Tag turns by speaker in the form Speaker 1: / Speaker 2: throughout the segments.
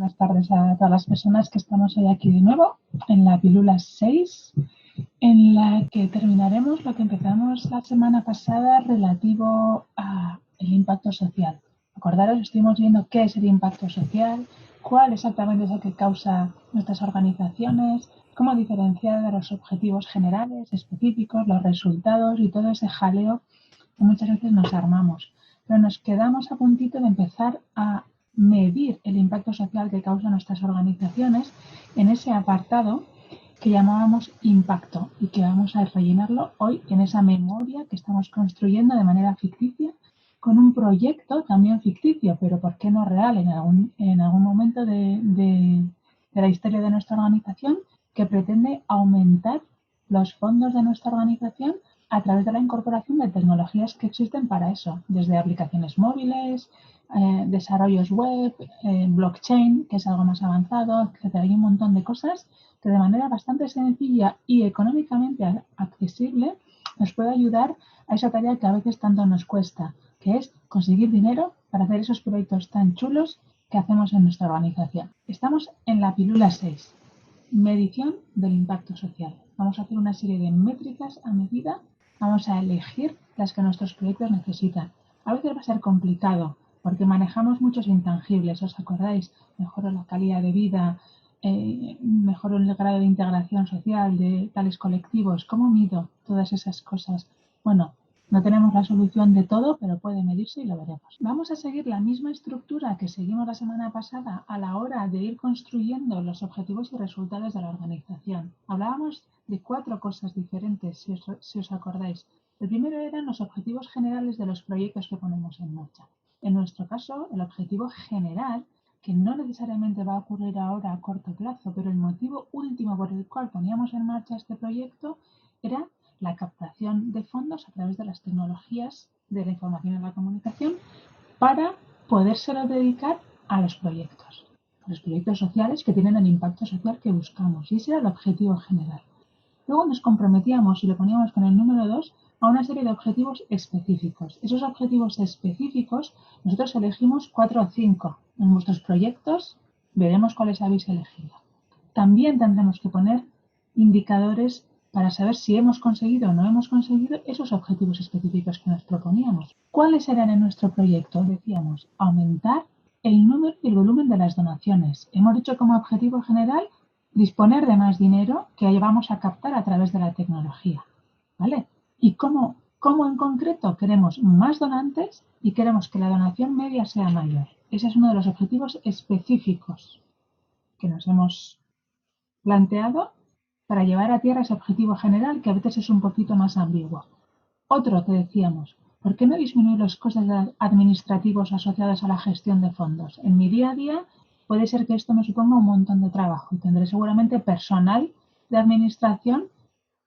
Speaker 1: Buenas tardes a todas las personas que estamos hoy aquí de nuevo en la pílula 6, en la que terminaremos lo que empezamos la semana pasada relativo al impacto social. Acordaros, estuvimos viendo qué es el impacto social, cuál exactamente es el que causa nuestras organizaciones, cómo diferenciar de los objetivos generales, específicos, los resultados y todo ese jaleo que muchas veces nos armamos. Pero nos quedamos a puntito de empezar a medir el impacto social que causan nuestras organizaciones en ese apartado que llamábamos impacto y que vamos a rellenarlo hoy en esa memoria que estamos construyendo de manera ficticia con un proyecto también ficticio, pero ¿por qué no real en algún momento de la historia de nuestra organización, que pretende aumentar los fondos de nuestra organización a través de la incorporación de tecnologías que existen para eso, desde aplicaciones móviles, desarrollos web, blockchain, que es algo más avanzado, etcétera. Hay un montón de cosas que de manera bastante sencilla y económicamente accesible nos puede ayudar a esa tarea que a veces tanto nos cuesta, que es conseguir dinero para hacer esos proyectos tan chulos que hacemos en nuestra organización. Estamos en la pílula 6, medición del impacto social. Vamos a hacer una serie de métricas a medida, vamos a elegir las que nuestros proyectos necesitan. A veces va a ser complicado porque manejamos muchos intangibles, ¿os acordáis? Mejoro la calidad de vida, mejoro el grado de integración social de tales colectivos. ¿Cómo mido todas esas cosas? Bueno, no tenemos la solución de todo, pero puede medirse y lo veremos. Vamos a seguir la misma estructura que seguimos la semana pasada a la hora de ir construyendo los objetivos y resultados de la organización. Hablábamos de 4 cosas diferentes, si os acordáis. El primero eran los objetivos generales de los proyectos que ponemos en marcha. En nuestro caso, el objetivo general, que no necesariamente va a ocurrir ahora a corto plazo, pero el motivo último por el cual poníamos en marcha este proyecto era la captación de fondos a través de las tecnologías de la información y la comunicación para podérselo dedicar a los proyectos sociales que tienen el impacto social que buscamos. Y ese era el objetivo general. Luego nos comprometíamos y lo poníamos con el número 2 a una serie de objetivos específicos. Esos objetivos específicos nosotros elegimos 4 o 5. En vuestros proyectos veremos cuáles habéis elegido. También tendremos que poner indicadores para saber si hemos conseguido o no hemos conseguido esos objetivos específicos que nos proponíamos. ¿Cuáles eran en nuestro proyecto? Decíamos, aumentar el número y el volumen de las donaciones. Hemos dicho como objetivo general disponer de más dinero que vamos a captar a través de la tecnología, ¿vale? ¿Y cómo en concreto? Queremos más donantes y queremos que la donación media sea mayor. Ese es uno de los objetivos específicos que nos hemos planteado para llevar a tierra ese objetivo general que a veces es un poquito más ambiguo. Otro que decíamos, ¿por qué no disminuir los costes administrativos asociados a la gestión de fondos? En mi día a día puede ser que esto me suponga un montón de trabajo y tendré seguramente personal de administración,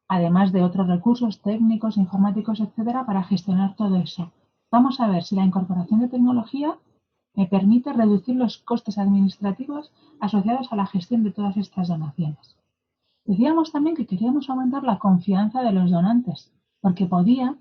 Speaker 1: además de otros recursos técnicos, informáticos, etcétera, para gestionar todo eso. Vamos a ver si la incorporación de tecnología me permite reducir los costes administrativos asociados a la gestión de todas estas donaciones. Decíamos también que queríamos aumentar la confianza de los donantes, porque podía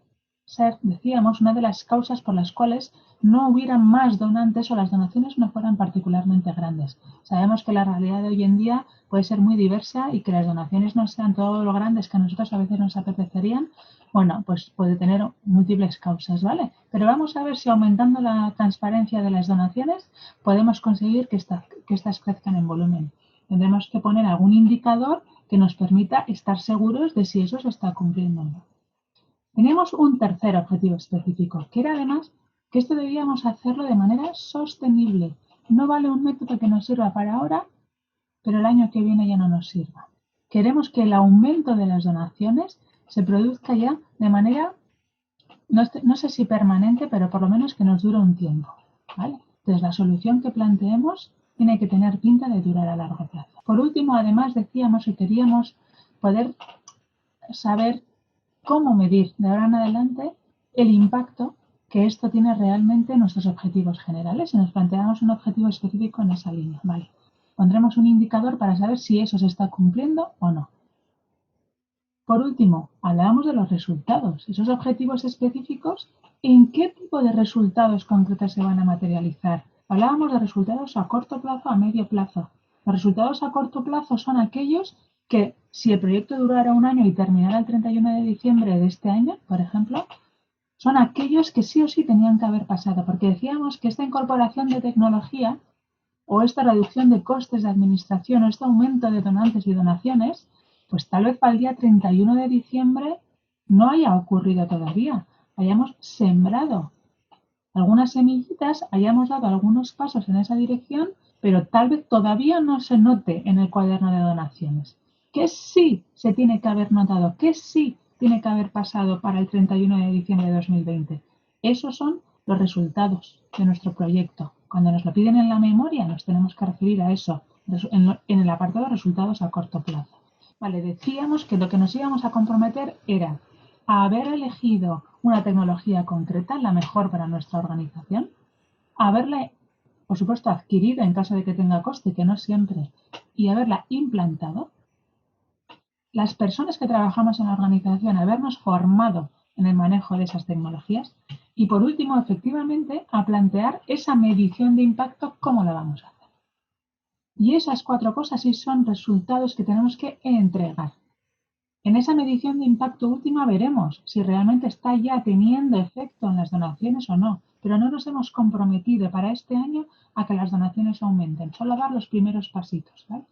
Speaker 1: ser, decíamos, una de las causas por las cuales no hubieran más donantes o las donaciones no fueran particularmente grandes. Sabemos que la realidad de hoy en día puede ser muy diversa y que las donaciones no sean todo lo grandes que a nosotros a veces nos apetecerían. Bueno, pues puede tener múltiples causas, ¿vale? Pero vamos a ver si aumentando la transparencia de las donaciones podemos conseguir que estas crezcan en volumen. Tendremos que poner algún indicador que nos permita estar seguros de si eso se está cumpliendo o no. Teníamos un tercer objetivo específico, que era además que esto debíamos hacerlo de manera sostenible. No vale un método que nos sirva para ahora, pero el año que viene ya no nos sirva. Queremos que el aumento de las donaciones se produzca ya de manera, no sé si permanente, pero por lo menos que nos dure un tiempo, ¿vale? Entonces la solución que planteemos tiene que tener pinta de durar a largo plazo. Por último, además decíamos que queríamos poder saber cómo medir de ahora en adelante el impacto que esto tiene realmente en nuestros objetivos generales. Si nos planteamos un objetivo específico en esa línea, ¿vale? Pondremos un indicador para saber si eso se está cumpliendo o no. Por último, hablábamos de los resultados. Esos objetivos específicos, ¿en qué tipo de resultados concretos se van a materializar? Hablábamos de resultados a corto plazo, a medio plazo. Los resultados a corto plazo son aquellos que, si el proyecto durara un año y terminara el 31 de diciembre de este año, por ejemplo, son aquellos que sí o sí tenían que haber pasado, porque decíamos que esta incorporación de tecnología o esta reducción de costes de administración o este aumento de donantes y donaciones, pues tal vez para el día 31 de diciembre no haya ocurrido todavía, hayamos sembrado algunas semillitas, hayamos dado algunos pasos en esa dirección, pero tal vez todavía no se note en el cuaderno de donaciones. Que sí se tiene que haber notado, que sí tiene que haber pasado para el 31 de diciembre de 2020. Esos son los resultados de nuestro proyecto. Cuando nos lo piden en la memoria, nos tenemos que referir a eso, en el apartado de resultados a corto plazo. Vale, decíamos que lo que nos íbamos a comprometer era a haber elegido una tecnología concreta, la mejor para nuestra organización, haberla, por supuesto, adquirido en caso de que tenga coste, que no siempre, y haberla implantado. Las personas que trabajamos en la organización, habernos formado en el manejo de esas tecnologías. Y por último, efectivamente, a plantear esa medición de impacto, cómo la vamos a hacer. Y esas 4 cosas sí son resultados que tenemos que entregar. En esa medición de impacto última veremos si realmente está ya teniendo efecto en las donaciones o no, pero no nos hemos comprometido para este año a que las donaciones aumenten, solo dar los primeros pasitos, ¿vale?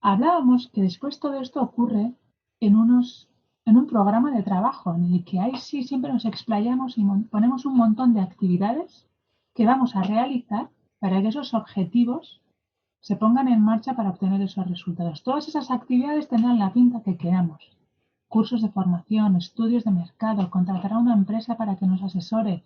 Speaker 1: Hablábamos que después todo esto ocurre en un programa de trabajo en el que ahí sí siempre nos explayamos y ponemos un montón de actividades que vamos a realizar para que esos objetivos se pongan en marcha para obtener esos resultados. Todas esas actividades tendrán la pinta que queramos. Cursos de formación, estudios de mercado, contratar a una empresa para que nos asesore.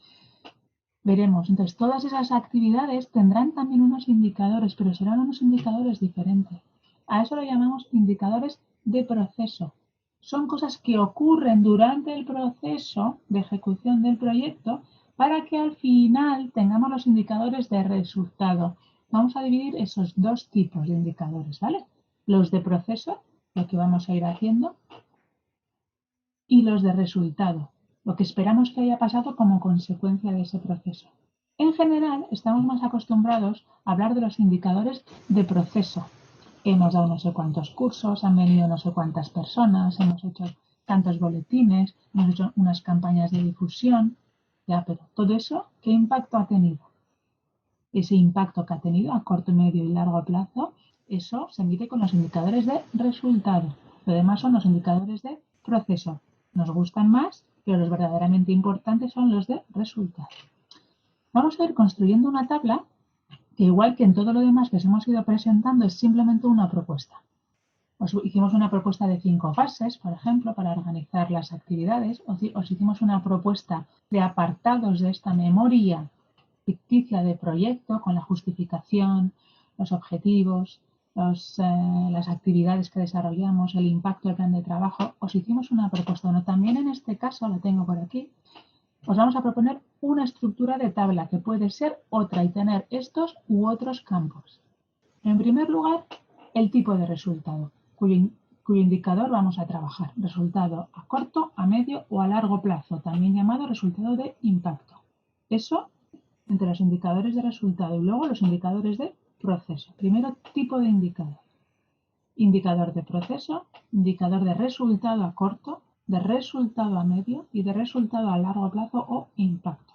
Speaker 1: Veremos. Entonces, todas esas actividades tendrán también unos indicadores, pero serán unos indicadores diferentes. A eso lo llamamos indicadores de proceso. Son cosas que ocurren durante el proceso de ejecución del proyecto para que al final tengamos los indicadores de resultado. Vamos a dividir esos 2 tipos de indicadores, ¿vale? Los de proceso, lo que vamos a ir haciendo, y los de resultado, lo que esperamos que haya pasado como consecuencia de ese proceso. En general, estamos más acostumbrados a hablar de los indicadores de proceso. Hemos dado no sé cuántos cursos, han venido no sé cuántas personas, hemos hecho tantos boletines, hemos hecho unas campañas de difusión, ya, pero todo eso, ¿qué impacto ha tenido? Ese impacto que ha tenido a corto, medio y largo plazo, eso se mide con los indicadores de resultado. Lo demás son los indicadores de proceso. Nos gustan más, pero los verdaderamente importantes son los de resultado. Vamos a ir construyendo una tabla que, igual que en todo lo demás que os hemos ido presentando, es simplemente una propuesta. Hicimos una propuesta de 5 fases, por ejemplo, para organizar las actividades. Os hicimos una propuesta de apartados de esta memoria ficticia de proyecto con la justificación, los objetivos, las actividades que desarrollamos, el impacto del plan de trabajo. Os hicimos una propuesta. Bueno, también en este caso, la tengo por aquí, os vamos a proponer una estructura de tabla que puede ser otra y tener estos u otros campos. En primer lugar, el tipo de resultado, cuyo indicador vamos a trabajar. Resultado a corto, a medio o a largo plazo, también llamado resultado de impacto. Eso entre los indicadores de resultado y luego los indicadores de proceso. Primero, tipo de indicador. Indicador de proceso, indicador de resultado a corto, de resultado a medio y de resultado a largo plazo o impacto.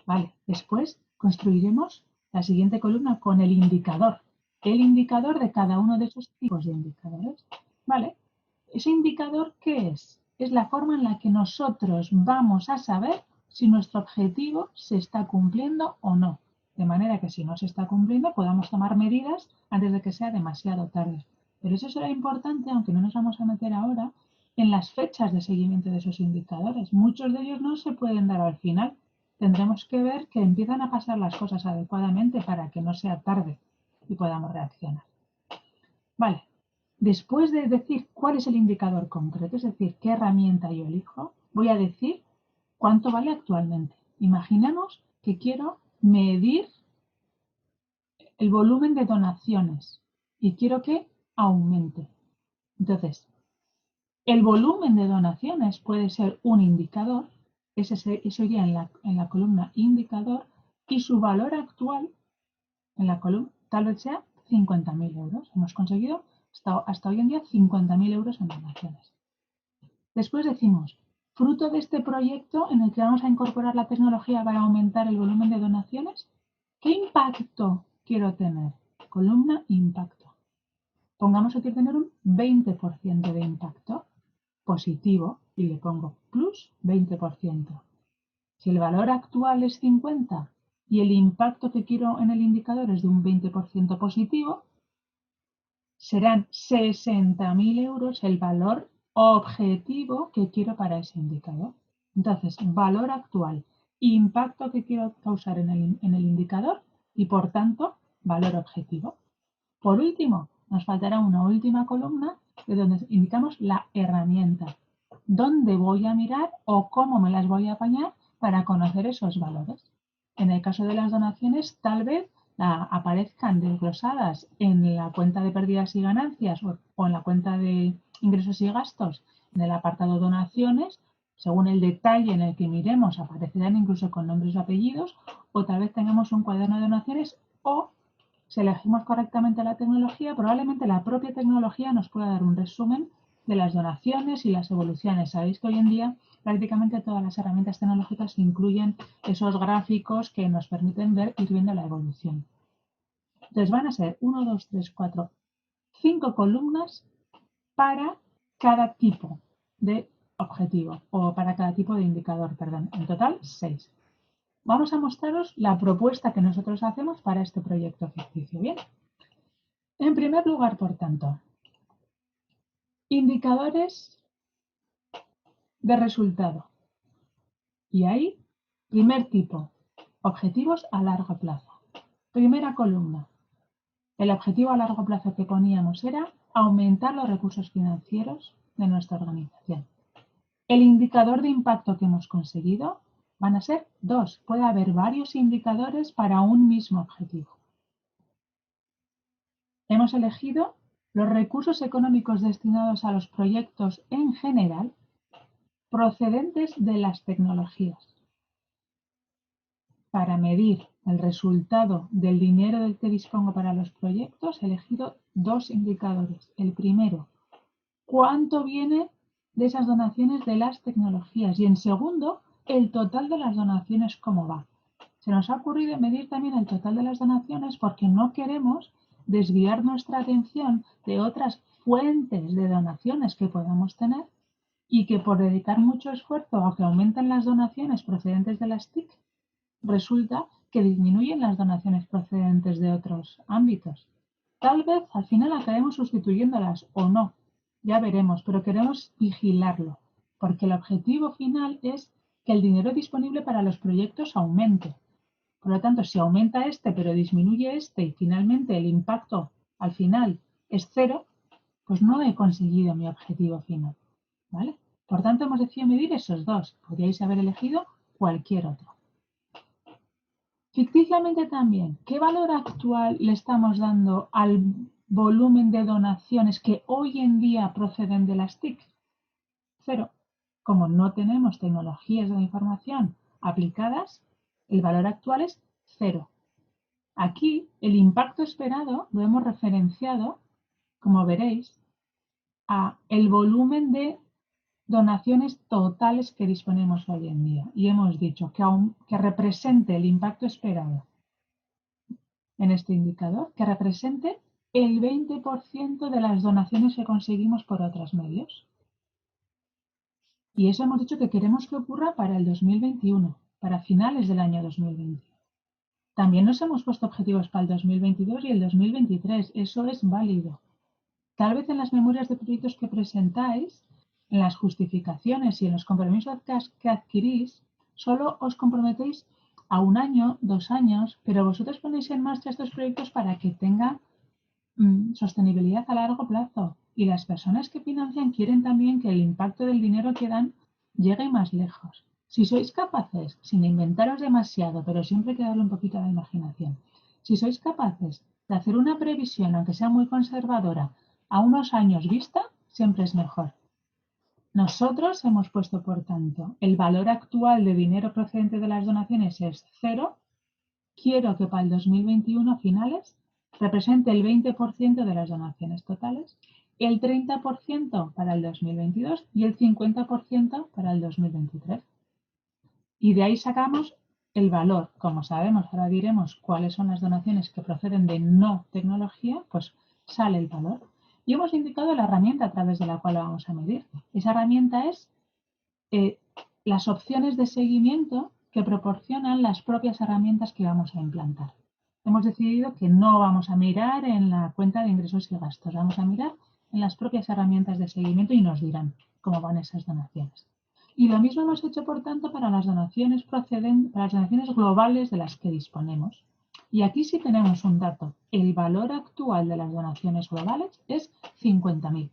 Speaker 1: Vale, después construiremos la siguiente columna con el indicador de cada uno de esos tipos de indicadores. Vale, ese indicador, ¿qué es? Es la forma en la que nosotros vamos a saber si nuestro objetivo se está cumpliendo o no. De manera que si no se está cumpliendo podamos tomar medidas antes de que sea demasiado tarde. Pero eso será importante, aunque no nos vamos a meter ahora, en las fechas de seguimiento de esos indicadores. Muchos de ellos no se pueden dar al final. Tendremos que ver que empiezan a pasar las cosas adecuadamente para que no sea tarde y podamos reaccionar. Vale, después de decir cuál es el indicador concreto, es decir, qué herramienta yo elijo, voy a decir cuánto vale actualmente. Imaginemos que quiero medir el volumen de donaciones y quiero que aumente. Entonces, el volumen de donaciones puede ser un indicador, eso iría en la columna indicador, y su valor actual en la columna tal vez sea 50.000 euros. Hemos conseguido hasta hoy en día 50.000 euros en donaciones. Después decimos, fruto de este proyecto en el que vamos a incorporar la tecnología para aumentar el volumen de donaciones, ¿qué impacto quiero tener? Columna impacto. Pongamos que quiero tener un 20% de impacto positivo y le pongo plus 20%. Si el valor actual es 50 y el impacto que quiero en el indicador es de un 20% positivo, serán 60.000 euros el valor objetivo que quiero para ese indicador. Entonces, valor actual, impacto que quiero causar en el indicador y, por tanto, valor objetivo. Por último, nos faltará una última columna de donde indicamos la herramienta. ¿Dónde voy a mirar o cómo me las voy a apañar para conocer esos valores? En el caso de las donaciones, tal vez aparezcan desglosadas en la cuenta de pérdidas y ganancias o en la cuenta de ingresos y gastos, en el apartado donaciones, según el detalle en el que miremos, aparecerán incluso con nombres y apellidos, o tal vez tengamos un cuaderno de donaciones, o si elegimos correctamente la tecnología, probablemente la propia tecnología nos pueda dar un resumen de las donaciones y las evoluciones. Sabéis que hoy en día prácticamente todas las herramientas tecnológicas incluyen esos gráficos que nos permiten ir viendo la evolución. Entonces van a ser 1, 2, 3, 4, 5 columnas para cada tipo de objetivo o para cada tipo de indicador, perdón. En total, 6. Vamos a mostraros la propuesta que nosotros hacemos para este proyecto ficticio. Bien. En primer lugar, por tanto, indicadores de resultado. Y ahí, primer tipo, objetivos a largo plazo. Primera columna. El objetivo a largo plazo que poníamos era aumentar los recursos financieros de nuestra organización. El indicador de impacto que hemos conseguido van a ser 2. Puede haber varios indicadores para un mismo objetivo. Hemos elegido los recursos económicos destinados a los proyectos en general procedentes de las tecnologías. Para medir el resultado del dinero del que dispongo para los proyectos, he elegido 2 indicadores. El primero, cuánto viene de esas donaciones de las tecnologías. Y en segundo, el total de las donaciones, cómo va. Se nos ha ocurrido medir también el total de las donaciones porque no queremos desviar nuestra atención de otras fuentes de donaciones que podamos tener y que por dedicar mucho esfuerzo a que aumenten las donaciones procedentes de las TIC, resulta que disminuyen las donaciones procedentes de otros ámbitos. Tal vez al final acabemos sustituyéndolas o no, ya veremos, pero queremos vigilarlo, porque el objetivo final es que el dinero disponible para los proyectos aumente. Por lo tanto, si aumenta este pero disminuye este y finalmente el impacto al final es 0, pues no he conseguido mi objetivo final. ¿Vale? Por tanto, hemos decidido medir esos 2. Podríais haber elegido cualquier otro. Ficticiamente también, ¿qué valor actual le estamos dando al volumen de donaciones que hoy en día proceden de las TIC? 0. Como no tenemos tecnologías de la información aplicadas, el valor actual es 0. Aquí el impacto esperado lo hemos referenciado, como veréis, a el volumen de donaciones totales que disponemos hoy en día. Y hemos dicho que represente el impacto esperado en este indicador, que represente el 20% de las donaciones que conseguimos por otros medios. Y eso hemos dicho que queremos que ocurra para el 2021, para finales del año 2020. También nos hemos puesto objetivos para el 2022 y el 2023. Eso es válido. Tal vez en las memorias de proyectos que presentáis, en las justificaciones y en los compromisos que adquirís, solo os comprometéis a 1 año, 2 años, pero vosotros ponéis en marcha estos proyectos para que tengan sostenibilidad a largo plazo. Y las personas que financian quieren también que el impacto del dinero que dan llegue más lejos. Si sois capaces, sin inventaros demasiado, pero siempre hay que darle un poquito a la imaginación, si sois capaces de hacer una previsión, aunque sea muy conservadora, a unos años vista, siempre es mejor. Nosotros hemos puesto, por tanto, el valor actual de dinero procedente de las donaciones es 0 quiero que para el 2021 a finales represente el 20% de las donaciones totales, el 30% para el 2022 y el 50% para el 2023. Y de ahí sacamos el valor. Como sabemos, ahora diremos cuáles son las donaciones que proceden de no tecnología, pues sale el valor. Y hemos indicado la herramienta a través de la cual lo vamos a medir. Esa herramienta es las opciones de seguimiento que proporcionan las propias herramientas que vamos a implantar. Hemos decidido que no vamos a mirar en la cuenta de ingresos y gastos, vamos a mirar en las propias herramientas de seguimiento y nos dirán cómo van esas donaciones. Y lo mismo hemos hecho, por tanto, para las donaciones globales de las que disponemos. Y aquí sí tenemos un dato. El valor actual de las donaciones globales es 50.000.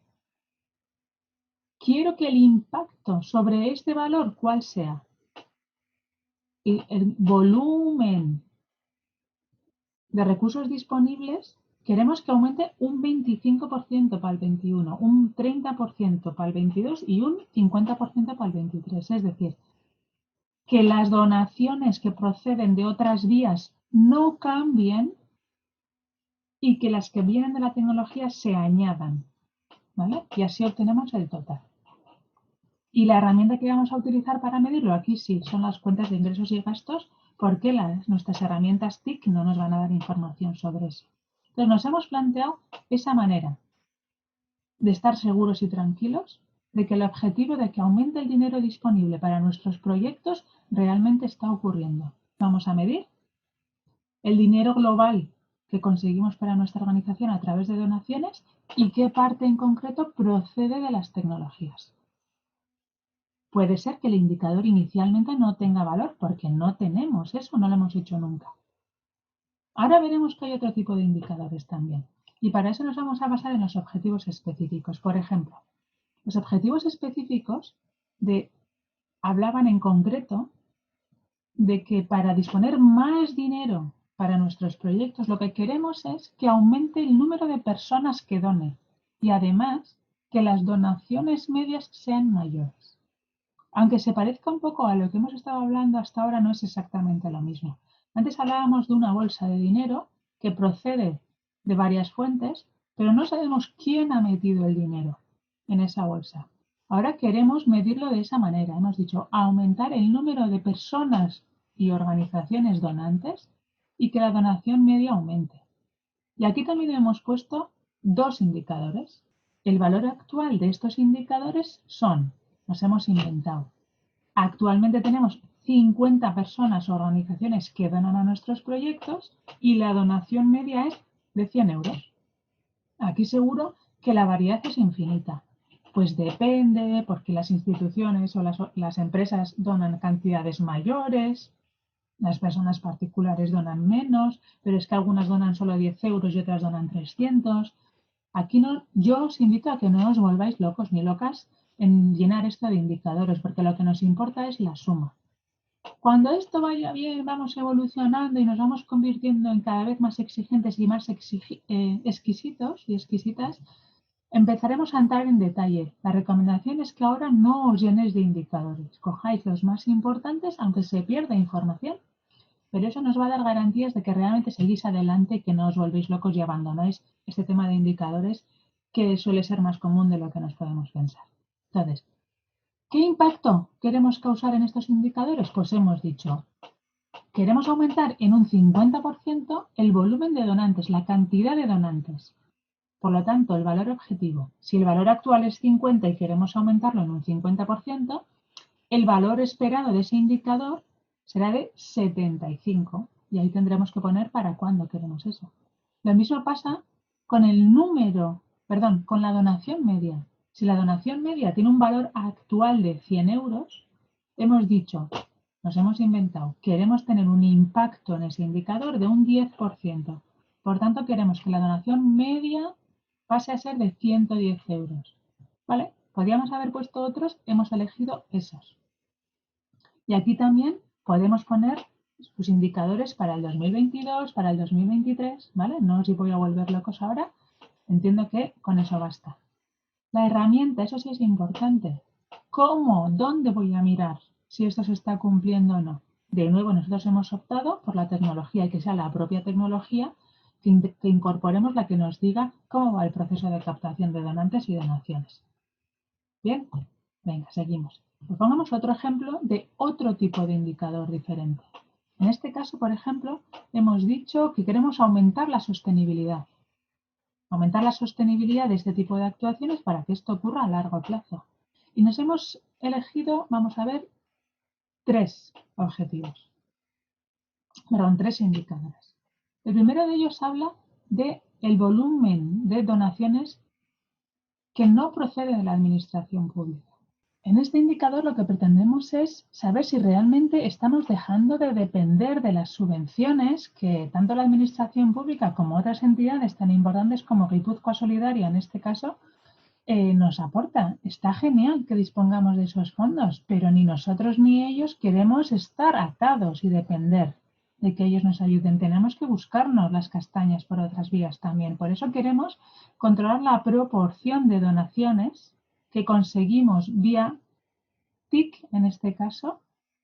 Speaker 1: Quiero que el impacto sobre este valor, ¿cuál sea? El volumen de recursos disponibles, queremos que aumente un 25% para el 21, un 30% para el 22 y un 50% para el 23. Es decir, que las donaciones que proceden de otras vías no cambien y que las que vienen de la tecnología se añadan, ¿vale? Y así obtenemos el total. Y la herramienta que vamos a utilizar para medirlo, aquí sí, son las cuentas de ingresos y gastos, porque nuestras herramientas TIC no nos van a dar información sobre eso. Entonces nos hemos planteado esa manera de estar seguros y tranquilos de que el objetivo de que aumente el dinero disponible para nuestros proyectos realmente está ocurriendo. Vamos a medir el dinero global que conseguimos para nuestra organización a través de donaciones y qué parte en concreto procede de las tecnologías. Puede ser que el indicador inicialmente no tenga valor porque no tenemos eso, no lo hemos hecho nunca. Ahora veremos que hay otro tipo de indicadores también. Y para eso nos vamos a basar en los objetivos específicos. Por ejemplo, los objetivos específicos hablaban en concreto de que para disponer más dinero para nuestros proyectos, lo que queremos es que aumente el número de personas que donen y además que las donaciones medias sean mayores. Aunque se parezca un poco a lo que hemos estado hablando hasta ahora, no es exactamente lo mismo. Antes hablábamos de una bolsa de dinero que procede de varias fuentes, pero no sabemos quién ha metido el dinero en esa bolsa. Ahora queremos medirlo de esa manera. Hemos dicho aumentar el número de personas y organizaciones donantes y que la donación media aumente. Y aquí también hemos puesto dos indicadores. El valor actual de estos indicadores nos hemos inventado. Actualmente tenemos 50 personas o organizaciones que donan a nuestros proyectos y la donación media es de 100 euros. Aquí seguro que la variedad es infinita. Pues depende, porque las instituciones o las empresas donan cantidades mayores, las personas particulares donan menos, pero es que algunas donan solo 10 euros y otras donan 300. Aquí yo os invito a que no os volváis locos ni locas en llenar esto de indicadores, porque lo que nos importa es la suma. Cuando esto vaya bien, vamos evolucionando y nos vamos convirtiendo en cada vez más exigentes y más exquisitos y exquisitas, empezaremos a entrar en detalle. La recomendación es que ahora no os llenéis de indicadores. Cojáis los más importantes, aunque se pierda información, pero eso nos va a dar garantías de que realmente seguís adelante y que no os volvéis locos y abandonáis este tema de indicadores que suele ser más común de lo que nos podemos pensar. Entonces, ¿qué impacto queremos causar en estos indicadores? Pues hemos dicho, queremos aumentar en un 50% el volumen de donantes, la cantidad de donantes. Por lo tanto, el valor objetivo, si el valor actual es 50 y queremos aumentarlo en un 50%, el valor esperado de ese indicador será de 75 y ahí tendremos que poner para cuándo queremos eso. Lo mismo pasa con con la donación media. Si la donación media tiene un valor actual de 100 euros, hemos dicho, nos hemos inventado, queremos tener un impacto en ese indicador de un 10%. Por tanto, queremos que la donación media pase a ser de 110 euros. ¿Vale? Podríamos haber puesto otros, hemos elegido esos. Y aquí también podemos poner sus indicadores para el 2022, para el 2023, ¿vale? No os voy a volver locos ahora. Entiendo que con eso basta. La herramienta, eso sí es importante. ¿Cómo? ¿Dónde voy a mirar si esto se está cumpliendo o no? De nuevo, nosotros hemos optado por la tecnología y que sea la propia tecnología que incorporemos la que nos diga cómo va el proceso de captación de donantes y donaciones. Bien, venga, seguimos. Pues pongamos otro ejemplo de otro tipo de indicador diferente. En este caso, por ejemplo, hemos dicho que queremos aumentar la sostenibilidad. Aumentar la sostenibilidad de este tipo de actuaciones para que esto ocurra a largo plazo. Y nos hemos elegido, vamos a ver, tres objetivos. Perdón, tres indicadores. El primero de ellos habla del volumen de donaciones que no procede de la administración pública. En este indicador lo que pretendemos es saber si realmente estamos dejando de depender de las subvenciones que tanto la administración pública como otras entidades tan importantes como Guipúzcoa Solidaria, en este caso, nos aporta. Está genial que dispongamos de esos fondos, pero ni nosotros ni ellos queremos estar atados y depender de que ellos nos ayuden. Tenemos que buscarnos las castañas por otras vías también. Por eso queremos controlar la proporción de donaciones que conseguimos vía TIC, en este caso,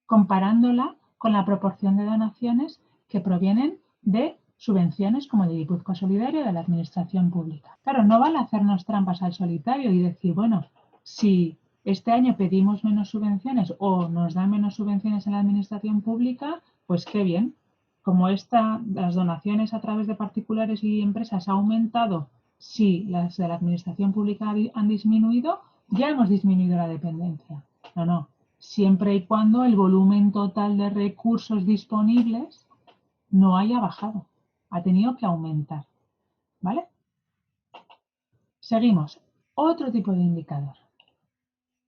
Speaker 1: comparándola con la proporción de donaciones que provienen de subvenciones como de Guipúzcoa Solidario de la administración pública. Claro, no vale hacernos trampas al solitario y decir, bueno, si este año pedimos menos subvenciones o nos dan menos subvenciones en la administración pública, pues qué bien. Como las donaciones a través de particulares y empresas ha aumentado, si las de la administración pública han disminuido, ya hemos disminuido la dependencia. No, no. Siempre y cuando el volumen total de recursos disponibles no haya bajado. Ha tenido que aumentar. ¿Vale? Seguimos. Otro tipo de indicador.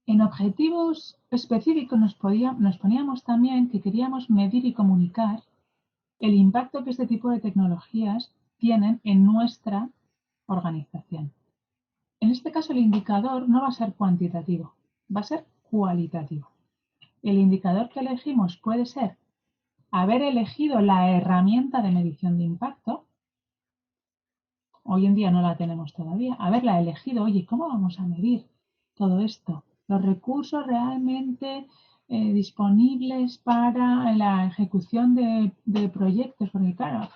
Speaker 1: En objetivos específicos nos poníamos también que queríamos medir y comunicar el impacto que este tipo de tecnologías tienen en nuestra organización. En este caso el indicador no va a ser cuantitativo, va a ser cualitativo. El indicador que elegimos puede ser haber elegido la herramienta de medición de impacto. Hoy en día no la tenemos todavía. Haberla elegido, oye, ¿cómo vamos a medir todo esto? Los recursos realmente disponibles para la ejecución de proyectos, porque claro,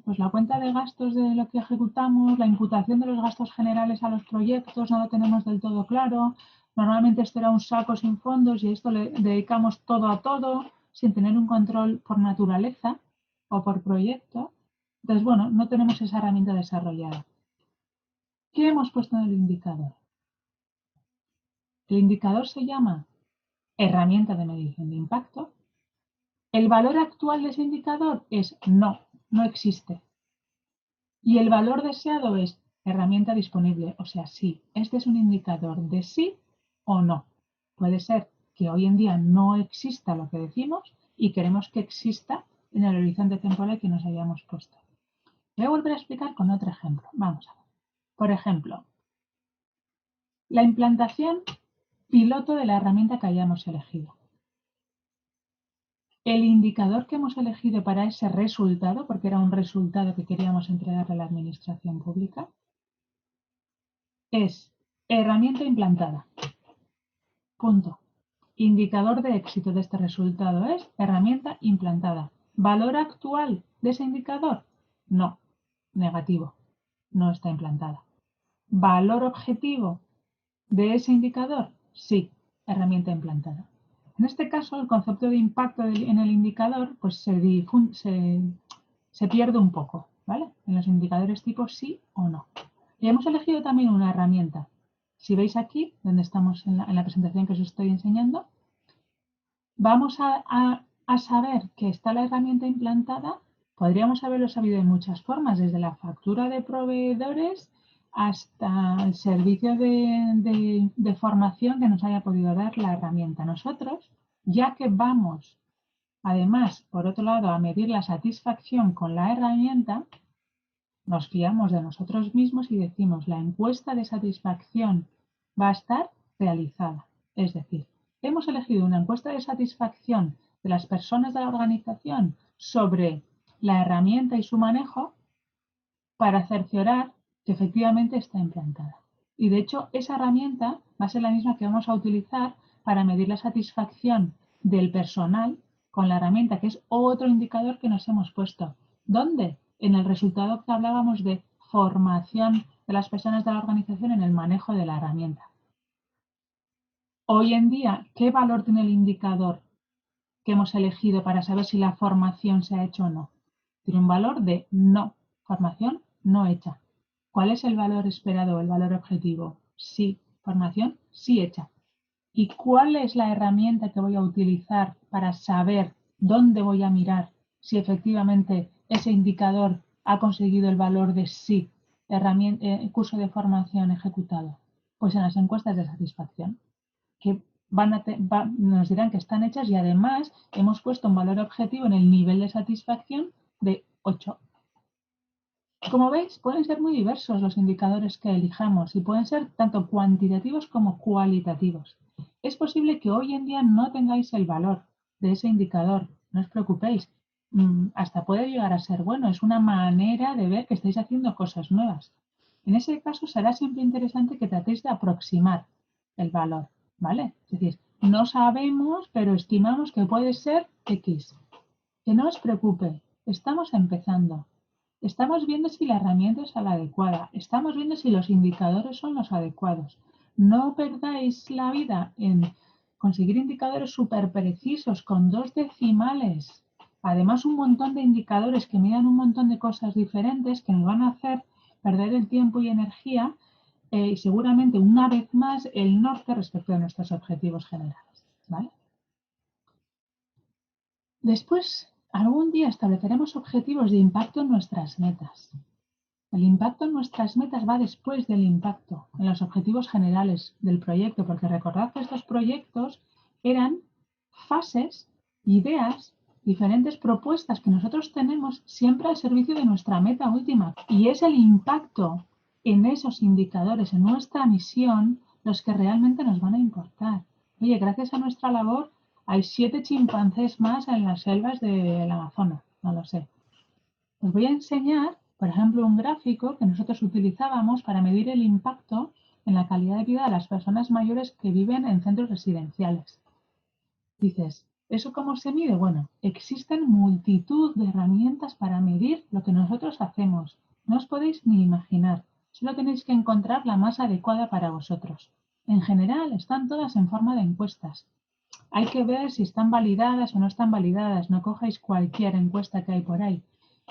Speaker 1: pues la cuenta de gastos de lo que ejecutamos, la imputación de los gastos generales a los proyectos no lo tenemos del todo claro. Normalmente esto era un saco sin fondos y a esto le dedicamos todo a todo sin tener un control por naturaleza o por proyecto. Entonces, bueno, no tenemos esa herramienta desarrollada. ¿Qué hemos puesto en el indicador? El indicador se llama herramienta de medición de impacto. ¿El valor actual de ese indicador? Es no, no existe. Y el valor deseado es herramienta disponible, o sea, sí. Este es un indicador de sí o no. Puede ser que hoy en día no exista lo que decimos y queremos que exista en el horizonte temporal que nos hayamos puesto. Voy a volver a explicar con otro ejemplo. Vamos a ver. Por ejemplo, la implantación piloto de la herramienta que hayamos elegido. El indicador que hemos elegido para ese resultado, porque era un resultado que queríamos entregarle a la administración pública, es herramienta implantada. Punto. Indicador de éxito de este resultado es herramienta implantada. ¿Valor actual de ese indicador? No, negativo, no está implantada. ¿Valor objetivo de ese indicador? Sí, herramienta implantada. En este caso, el concepto de impacto en el indicador pues se pierde un poco, ¿vale? En los indicadores tipo sí o no. Y hemos elegido también una herramienta. Si veis aquí, donde estamos en la presentación que os estoy enseñando, vamos a saber que está la herramienta implantada. Podríamos haberlo sabido de muchas formas, desde la factura de proveedores hasta el servicio de formación que nos haya podido dar la herramienta. Nosotros, ya que vamos, además, por otro lado, a medir la satisfacción con la herramienta, nos fiamos de nosotros mismos y decimos la encuesta de satisfacción va a estar realizada. Es decir, hemos elegido una encuesta de satisfacción de las personas de la organización sobre la herramienta y su manejo para cerciorar que efectivamente está implantada. Y de hecho, esa herramienta va a ser la misma que vamos a utilizar para medir la satisfacción del personal con la herramienta, que es otro indicador que nos hemos puesto. ¿Dónde? En el resultado que hablábamos de formación de las personas de la organización en el manejo de la herramienta. Hoy en día, ¿qué valor tiene el indicador que hemos elegido para saber si la formación se ha hecho o no? Tiene un valor de no, formación no hecha. ¿Cuál es el valor esperado o el valor objetivo? Sí, formación sí hecha. ¿Y cuál es la herramienta que voy a utilizar para saber dónde voy a mirar si efectivamente ese indicador ha conseguido el valor de sí, curso de formación ejecutado? Pues en las encuestas de satisfacción, que nos dirán que están hechas y además hemos puesto un valor objetivo en el nivel de satisfacción de 8. Como veis, pueden ser muy diversos los indicadores que elijamos y pueden ser tanto cuantitativos como cualitativos. Es posible que hoy en día no tengáis el valor de ese indicador, no os preocupéis, hasta puede llegar a ser bueno, es una manera de ver que estáis haciendo cosas nuevas. En ese caso será siempre interesante que tratéis de aproximar el valor, ¿vale? Es decir, no sabemos, pero estimamos que puede ser X. Que no os preocupe, estamos empezando. Estamos viendo si la herramienta es la adecuada. Estamos viendo si los indicadores son los adecuados. No perdáis la vida en conseguir indicadores súper precisos con 2 decimales. Además, un montón de indicadores que midan un montón de cosas diferentes que nos van a hacer perder el tiempo y energía y seguramente una vez más el norte respecto a nuestros objetivos generales, ¿vale? Después, algún día estableceremos objetivos de impacto en nuestras metas. El impacto en nuestras metas va después del impacto en los objetivos generales del proyecto, porque recordad que estos proyectos eran fases, ideas, diferentes propuestas que nosotros tenemos siempre al servicio de nuestra meta última. Y es el impacto en esos indicadores, en nuestra misión, los que realmente nos van a importar. Oye, gracias a nuestra labor hay 7 chimpancés más en las selvas del Amazonas, no lo sé. Os voy a enseñar, por ejemplo, un gráfico que nosotros utilizábamos para medir el impacto en la calidad de vida de las personas mayores que viven en centros residenciales. Dices, ¿eso cómo se mide? Bueno, existen multitud de herramientas para medir lo que nosotros hacemos. No os podéis ni imaginar. Solo tenéis que encontrar la más adecuada para vosotros. En general, están todas en forma de encuestas. Hay que ver si están validadas o no están validadas. No cojáis cualquier encuesta que hay por ahí.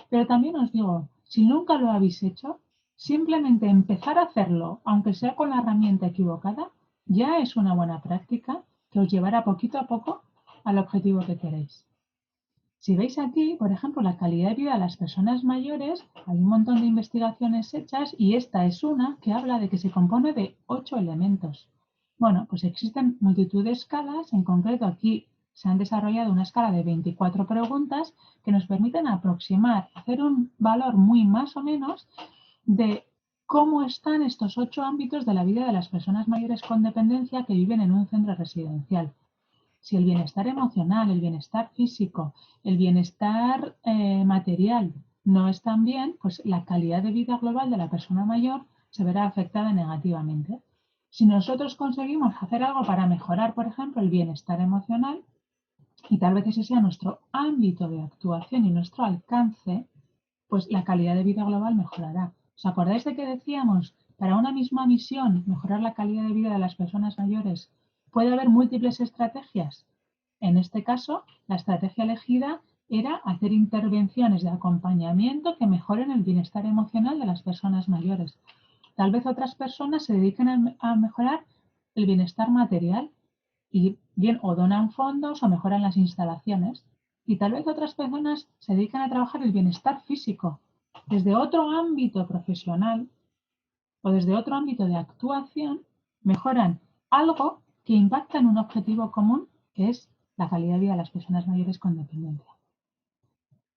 Speaker 1: Pero también os digo, si nunca lo habéis hecho, simplemente empezar a hacerlo, aunque sea con la herramienta equivocada, ya es una buena práctica que os llevará poquito a poco al objetivo que queréis. Si veis aquí, por ejemplo, la calidad de vida de las personas mayores, hay un montón de investigaciones hechas y esta es una que habla de que se compone de 8 elementos. Bueno, pues existen multitud de escalas, en concreto aquí se han desarrollado una escala de 24 preguntas que nos permiten aproximar, hacer un valor muy más o menos de cómo están estos 8 ámbitos de la vida de las personas mayores con dependencia que viven en un centro residencial. Si el bienestar emocional, el bienestar físico, el bienestar material no están bien, pues la calidad de vida global de la persona mayor se verá afectada negativamente. Si nosotros conseguimos hacer algo para mejorar, por ejemplo, el bienestar emocional, y tal vez ese sea nuestro ámbito de actuación y nuestro alcance, pues la calidad de vida global mejorará. ¿Os acordáis de que decíamos, para una misma misión, mejorar la calidad de vida de las personas mayores, puede haber múltiples estrategias? En este caso, la estrategia elegida era hacer intervenciones de acompañamiento que mejoren el bienestar emocional de las personas mayores. Tal vez otras personas se dediquen a mejorar el bienestar material y bien o donan fondos o mejoran las instalaciones. Y tal vez otras personas se dedican a trabajar el bienestar físico desde otro ámbito profesional o desde otro ámbito de actuación, mejoran algo que impacta en un objetivo común, que es la calidad de vida de las personas mayores con dependencia.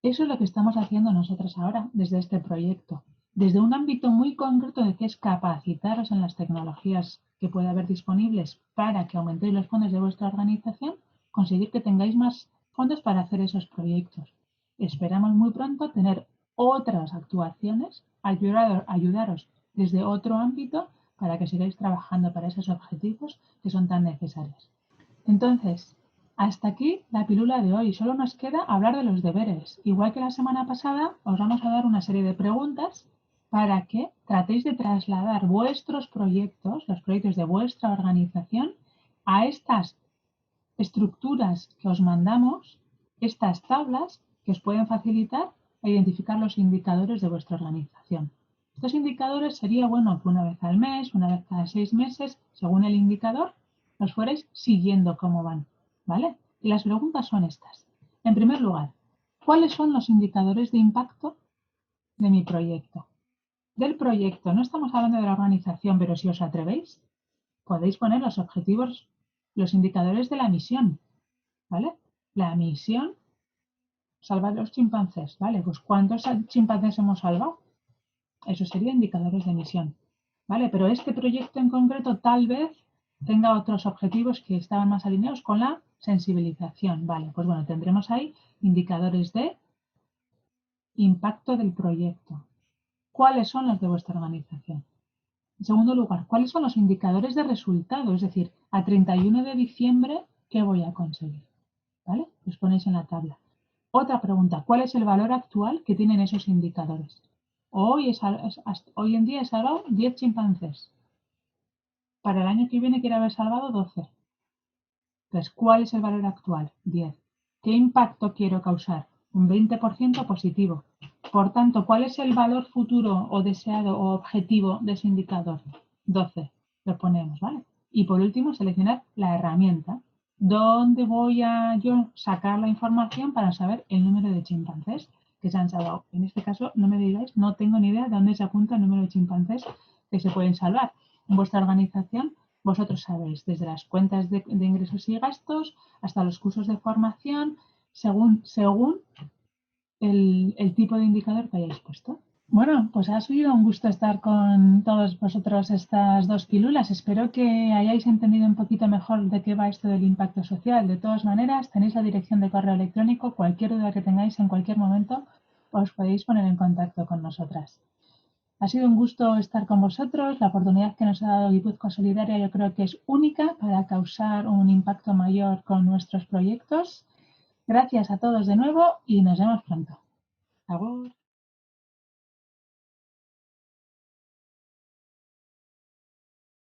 Speaker 1: Eso es lo que estamos haciendo nosotros ahora desde este proyecto, desde un ámbito muy concreto de que es capacitaros en las tecnologías que puede haber disponibles para que aumentéis los fondos de vuestra organización, conseguir que tengáis más fondos para hacer esos proyectos. Esperamos muy pronto tener otras actuaciones, ayudaros desde otro ámbito para que sigáis trabajando para esos objetivos que son tan necesarios. Entonces, Hasta aquí la pilula de hoy. Solo nos queda hablar de los deberes. Igual que la semana pasada, os vamos a dar una serie de preguntas para que tratéis de trasladar vuestros proyectos, los proyectos de vuestra organización, a estas estructuras que os mandamos, estas tablas que os pueden facilitar a identificar los indicadores de vuestra organización. Estos indicadores sería bueno que una vez al mes, una vez cada 6 meses, según el indicador, los fuerais siguiendo cómo van, ¿vale? Y las preguntas son estas. En primer lugar, ¿cuáles son los indicadores de impacto de mi proyecto? Del proyecto, no estamos hablando de la organización, pero si os atrevéis, podéis poner los objetivos, los indicadores de la misión, ¿vale? La misión, salvar los chimpancés, ¿vale? Pues ¿cuántos chimpancés hemos salvado? Eso sería indicadores de misión, ¿vale? Pero este proyecto en concreto tal vez tenga otros objetivos que estaban más alineados con la sensibilización, ¿vale? Pues bueno, tendremos ahí indicadores de impacto del proyecto. ¿Cuáles son los de vuestra organización? En segundo lugar, ¿cuáles son los indicadores de resultado? Es decir, a 31 de diciembre, ¿qué voy a conseguir? ¿Vale? Los ponéis en la tabla. Otra pregunta, ¿cuál es el valor actual que tienen esos indicadores? Hoy en día he salvado 10 chimpancés. Para el año que viene quiero haber salvado 12. Entonces, ¿cuál es el valor actual? 10. ¿Qué impacto quiero causar? Un 20% positivo. Por tanto, ¿cuál es el valor futuro o deseado o objetivo de ese indicador? 12. Lo ponemos, ¿vale? Y por último, seleccionar la herramienta. ¿Dónde voy a yo sacar la información para saber el número de chimpancés que se han salvado? En este caso, no me digáis, no tengo ni idea de dónde se apunta el número de chimpancés que se pueden salvar. En vuestra organización, vosotros sabéis, desde las cuentas de ingresos y gastos hasta los cursos de formación, según el tipo de indicador que hayáis puesto. Bueno, pues ha sido un gusto estar con todos vosotros estas dos pílulas. Espero que hayáis entendido un poquito mejor de qué va esto del impacto social. De todas maneras, tenéis la dirección de correo electrónico. Cualquier duda que tengáis en cualquier momento, os podéis poner en contacto con nosotras. Ha sido un gusto estar con vosotros. La oportunidad que nos ha dado Guipúzcoa Solidaria yo creo que es única para causar un impacto mayor con nuestros proyectos. Gracias a todos de nuevo y nos vemos pronto. Agur.